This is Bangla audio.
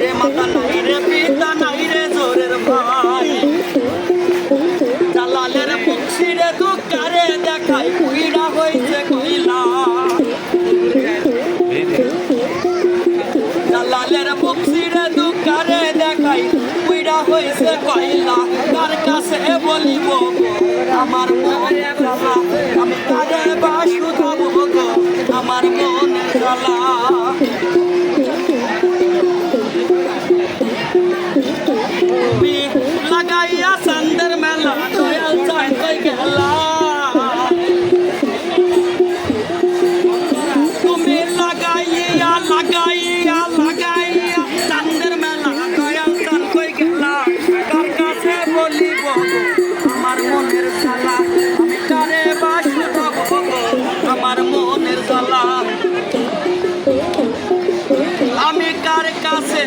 রে মাতা নাই রে পিতা নাই রে জোরের ভাই জালালের মুন্সিরে দুকারে দেখাই কুইড়া হইছে কইলা জালালের মুন্সিরে দুকারে দেখাই কুইড়া হইছে কইলা কার কাছে বলিব আমার মন জ্বালা আমি কারে বা শুধাবো গো আমার মন জ্বালা লাগাইয়া চান্দের মেলা দয়াল চাঁদ কই গেলা তুমি লাগাইয়া চান্দের মেলা দয়াল চাঁদ কই গেলা কার কাছে বলিব আমার মনের জ্বালা আমি কারে বা শুধাবো আমার মনের জ্বালা আমি কার কাছে